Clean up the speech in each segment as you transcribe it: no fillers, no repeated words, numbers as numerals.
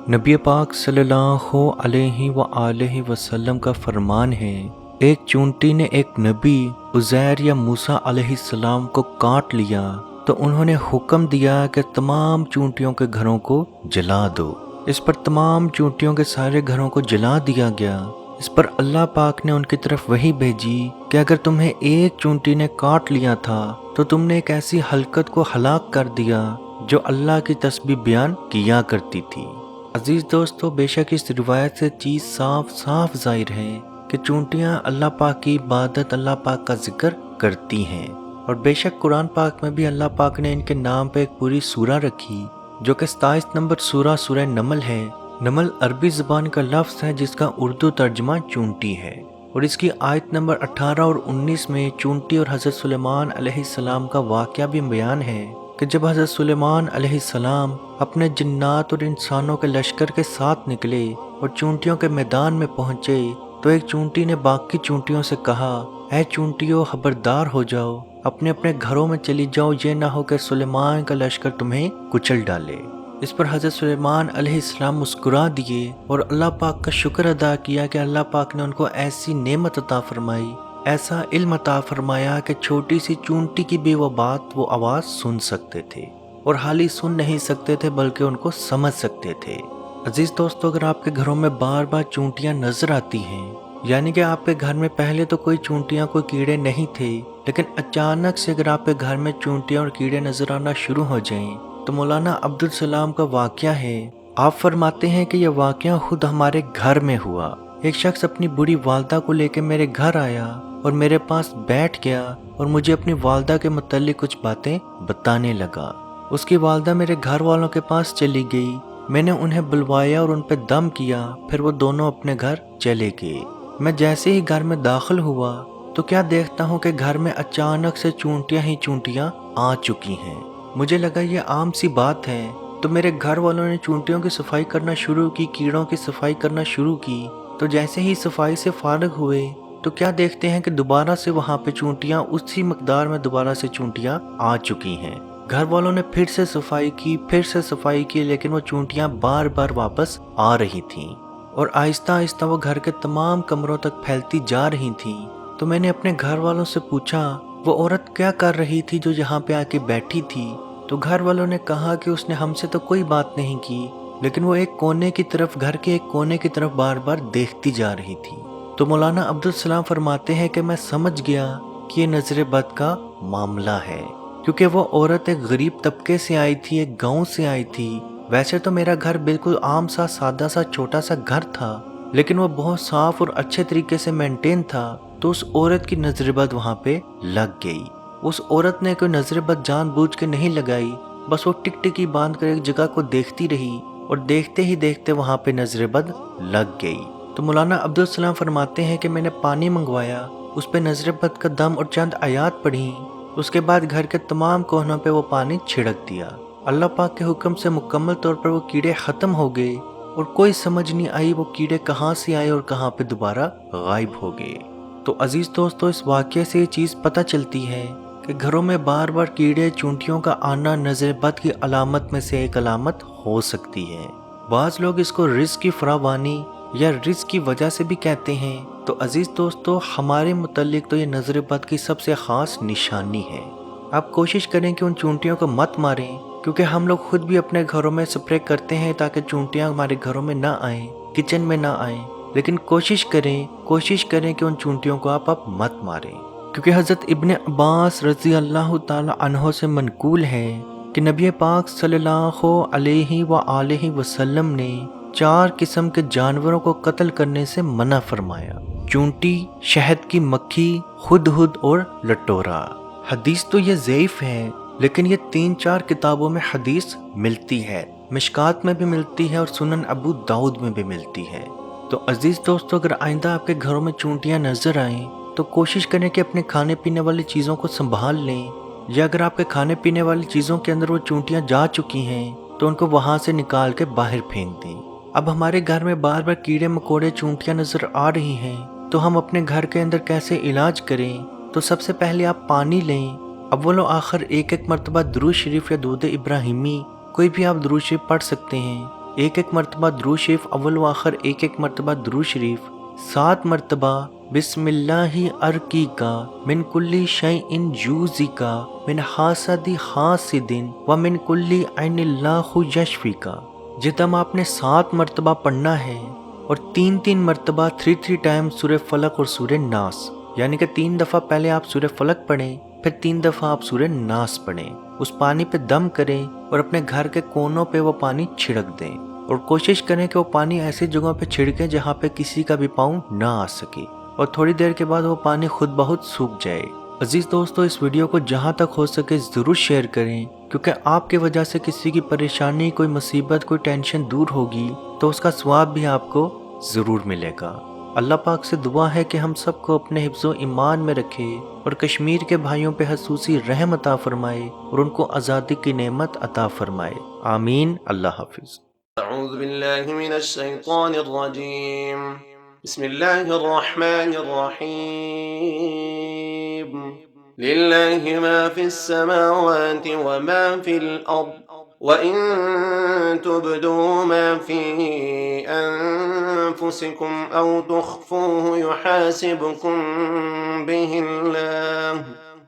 नबी पाक सल्लल्लाहु अलैहि व आलिहि वसल्लम का फरमान है, एक चूंटी ने एक नबी उज़ैर या मूसा अलैहिस्सलाम को काट लिया तो उन्होंने हुक्म दिया कि तमाम चूंटियों के घरों को जला दो। इस पर तमाम चूंटियों के सारे घरों को जला दिया गया। इस पर अल्लाह पाक ने उनकी तरफ वही भेजी कि अगर तुम्हें एक चूंटी ने काट लिया था तो तुमने एक ऐसी हलकत को हलाक कर दिया जो अल्लाह की तस्बीह बयान किया करती थी। अजीज दोस्तों, बेशक इस रिवायत से चीज़ साफ साफ जाहिर है कि चूंटियां अल्लाह पाक की इबादत, अल्लाह पाक का जिक्र करती हैं। और बेशक कुरान पाक में भी अल्लाह पाक ने इनके नाम पे एक पूरी सूरा रखी जो कि 27 नंबर सूरह नमल है। नमल अरबी ज़बान का लफ्ज़ है जिसका उर्दू तर्जमा चूंटी है। और इसकी आयत नंबर 18 और 19 में चूंटी और हज़रत सुलेमान अलैहिस्सलाम का वाक़या भी बयान है कि जब हज़रत सुलेमान अलैहिस्सलाम अपने जिन्नात और इंसानों के लश्कर के साथ निकले और चूंटियों के मैदान में पहुंचे तो एक चूंटी ने बाकी चूंटियों से कहा, ऐ चूंटियों, खबरदार हो जाओ, अपने अपने घरों में चली जाओ, ये ना हो कि सुलेमान का लश्कर तुम्हें कुचल डाले। इस पर हज़रत सुलेमान अलैहिस्सलाम मुस्कुरा दिए और अल्लाह पाक का शुक्र अदा किया कि अल्लाह पाक ने उनको ऐसी नेमत अता फरमाई, ऐसा इल्म अता फरमाया कि छोटी सी चूंटी की भी वो बात, वो आवाज़ सुन सकते थे। और हाल ही सुन नहीं सकते थे बल्कि उनको समझ सकते थे। अजीज दोस्तों, अगर आपके घरों में बार बार चूंटियां नजर आती हैं, यानी कि आपके घर में पहले तो कोई चूंटियां, कोई कीड़े नहीं थे, लेकिन अचानक से अगर आपके घर में चूंटियां और कीड़े नजर आना शुरू हो जाएं, तो मौलाना अब्दुल सलाम का वाक़या है। आप फरमाते हैं कि यह वाक़या खुद हमारे घर में हुआ। एक शख्स अपनी बुरी वालदा को लेकर मेरे घर आया और मेरे पास बैठ गया और मुझे अपनी वालदा के मुताल्लिक कुछ बातें बताने लगा। उसकी वालदा मेरे घर वालों के पास चली गई। मैंने उन्हें बुलवाया और उन पर दम किया, फिर वो दोनों अपने घर चले गए। मैं जैसे ही घर में दाखिल हुआ तो क्या देखता हूँ कि घर में अचानक से चूंटियां ही चूंटियां आ चुकी हैं। मुझे लगा ये आम सी बात है, तो मेरे घर वालों ने चूंटियों की सफाई करना शुरू की, कीड़ों की सफाई करना शुरू की। तो जैसे ही सफाई से फारिग हुए तो क्या देखते हैं कि दोबारा से वहाँ पे चूंटियां, उसी मकदार में दोबारा से चूंटियां आ चुकी हैं। घर वालों ने फिर से सफाई की, लेकिन वो चूंटियां बार बार वापस आ रही थीं और आहिस्ता आहिस्ता वो घर के तमाम कमरों तक फैलती जा रही थीं। तो मैंने अपने घर वालों से पूछा वो औरत क्या कर रही थी जो यहाँ पे आके बैठी थी। तो घर वालों ने कहा कि उसने हमसे तो कोई बात नहीं की, लेकिन वो एक कोने की तरफ, घर के एक कोने की तरफ बार बार देखती जा रही थी। तो मौलाना अब्दुल सलाम फरमाते हैं कि मैं समझ गया कि ये नजर बद का मामला है, क्योंकि वो औरत एक गरीब तबके से आई थी, एक गांव से आई थी। वैसे तो मेरा घर बिल्कुल आम सा, सादा सा, छोटा सा घर था, लेकिन वो बहुत साफ और अच्छे तरीके से मेंटेन था। तो उस औरत की नजर बद वहाँ पे लग गई। उस औरत ने कोई नजर बद जानबूझ के नहीं लगाई, बस वो टिकटिकी बांध कर एक जगह को देखती रही और देखते ही देखते वहाँ पे नजर बद लग गई। तो मौलाना अब्दुल सलाम फरमाते हैं कि मैंने पानी मंगवाया, उस पर नजर बद का दम और चंद आयात पढ़ी। उसके बाद घर के तमाम कोनों पे वो पानी छिड़क दिया। अल्लाह पाक के हुक्म से मुकम्मल तौर पर वो कीड़े ख़त्म हो गए और कोई समझ नहीं आई वो कीड़े कहाँ से आए और कहाँ पे दोबारा गायब हो गए। तो अजीज़ दोस्तों, इस वाक़े से ये चीज़ पता चलती है कि घरों में बार बार कीड़े चूंटियों का आना नजर बद की अलामत में से एक अलामत हो सकती है। बाज़ लोग इसको रिज़्क़ की फरावानी या रिज़्क़ की वजह से भी कहते हैं। तो अजीज़ दोस्तों, हमारे मुताल्लिक तो ये नजर बद की सबसे ख़ास निशानी है। आप कोशिश करें कि उन चूंटियों को मत मारें, क्योंकि हम लोग खुद भी अपने घरों में स्प्रे करते हैं ताकि चूंटियां हमारे घरों में ना आएं, किचन में ना आएं। लेकिन कोशिश करें कि उन चूंटियों को आप मत मारें, क्योंकि हज़रत इब्ने अब्बास रज़ी अल्लाह ताला अन्हो से मनकूल है कि नबी पाक सल्लल्लाहु अलैहि व आलिहि वसल्लम ने 4 किस्म के जानवरों को कत्ल करने से मना फरमाया: चूंटी, शहद की मक्खी, हुदहुद और लटोरा। हदीस तो ये ज़ईफ है, लेकिन ये 3-4 किताबों में हदीस मिलती है। मिशकात में भी मिलती है और सुनन अबू दाऊद में भी मिलती है। तो अजीज दोस्तों, अगर आइंदा आपके घरों में चूंटियां नजर आएं तो कोशिश करें कि अपने खाने पीने वाली चीज़ों को संभाल लें, या अगर आपके खाने पीने वाली चीज़ों के अंदर वो चूंटियां जा चुकी हैं तो उनको वहाँ से निकाल के बाहर फेंक दें। अब हमारे घर में बार बार कीड़े मकोड़े, चूंटियां नजर आ रही हैं, तो हम अपने घर के अंदर कैसे इलाज करें? तो सबसे पहले आप पानी लें। अव्वल आखिर एक मरतबा दुरूद शरीफ या दूध इब्राहिमी, कोई भी आप दुरूद शरीफ पढ़ सकते हैं। ایک ایک مرتبہ درود شریف اول و آخر ایک ایک مرتبہ درود شریف 7 مرتبہ بسم اللہ ارکی کا من کلی شیء جوزی کا من حاسد حاسد ومن کلی عین اللہ یشفی کا۔ جتم آپ نے 7 مرتبہ پڑھنا ہے اور 3 مرتبہ 3 ٹائم سورہ فلق اور سورہ ناس، یعنی کہ 3 دفعہ پہلے آپ سورہ فلق پڑھیں پھر 3 دفعہ آپ سورہ ناس پڑھیں۔ اس پانی پہ دم کریں اور اپنے گھر کے کونوں پہ وہ پانی چھڑک دیں اور کوشش کریں کہ وہ پانی ایسی جگہوں پہ چھڑکیں جہاں پہ کسی کا بھی پاؤں نہ آ سکے، اور تھوڑی دیر کے بعد وہ پانی خود بخود سوکھ جائے۔ عزیز دوستو، اس ویڈیو کو جہاں تک ہو سکے ضرور شیئر کریں، کیونکہ آپ کی وجہ سے کسی کی پریشانی، کوئی مصیبت، کوئی ٹینشن دور ہوگی تو اس کا ثواب بھی آپ کو ضرور ملے گا۔ اللہ پاک سے دعا ہے کہ ہم سب کو اپنے حفظ و ایمان میں رکھے اور کشمیر کے بھائیوں پہ خصوصی رحم عطا فرمائے اور ان کو آزادی کی نعمت عطا فرمائے، آمین۔ اللہ حافظ۔ أعوذ بالله من الشيطان الرجيم. بسم الله الرحمن الرحيم. لله ما في السماوات وما في الأرض وإن تبدوا ما في أنفسكم أو تخفوه يحاسبكم به الله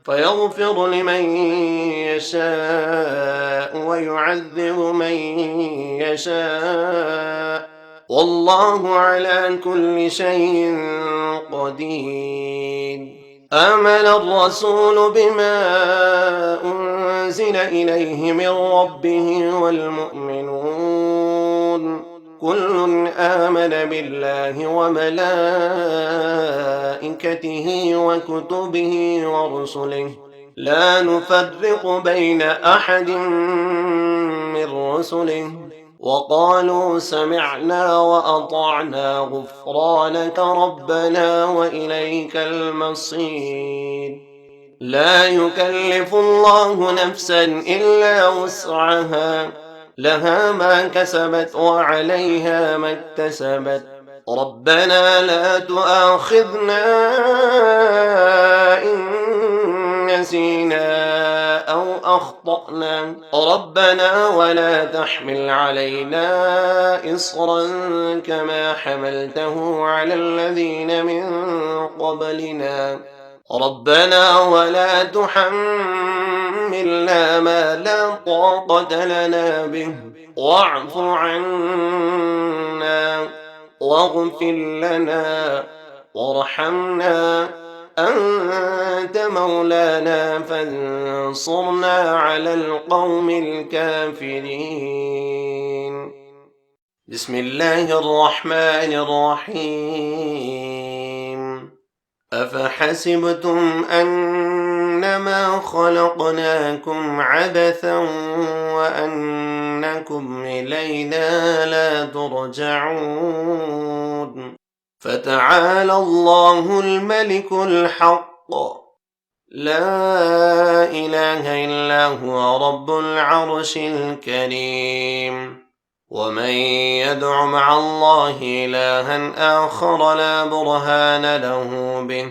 فيغفر لمن يشاء ويعذب من يشاء والله على كل شيء قدير. آمن الرسول بما أنزل إليه من ربه والمؤمنون كل آمن بالله وملائكته وكتبه ورسله لا نفرق بين أحد من رسله وقالوا سمعنا وأطعنا غفرانك ربنا وإليك المصير. لا يكلف الله نفسا إلا وسعها لها ما كسبت وعليها ما اكتسبت ربنا لا تؤاخذنا إن نسينا أو أخطأنا ربنا ولا تحمل علينا إصرا كما حملته على الذين من قبلنا ربنا ولا تحملنا ما لا طاقة لنا به واعف عنا واغفر لنا وارحمنا أنت مولانا فانصرنا على القوم الكافرين. بسم الله الرحمن الرحيم. أفحسبتم أنما خلقناكم عبثا وأنكم إلينا لا ترجعون فتعالى الله الملك الحق لا إله إلا هو رب العرش الكريم. ومن يدع مع الله إلها آخر لا برهان له به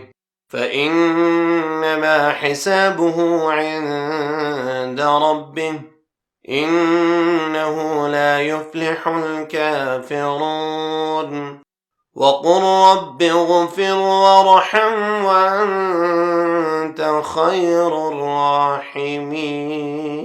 فإنما حسابه عند ربه إنه لا يفلح الكافرون. وقل رب اغفر وارحم وأنت خير الراحمين.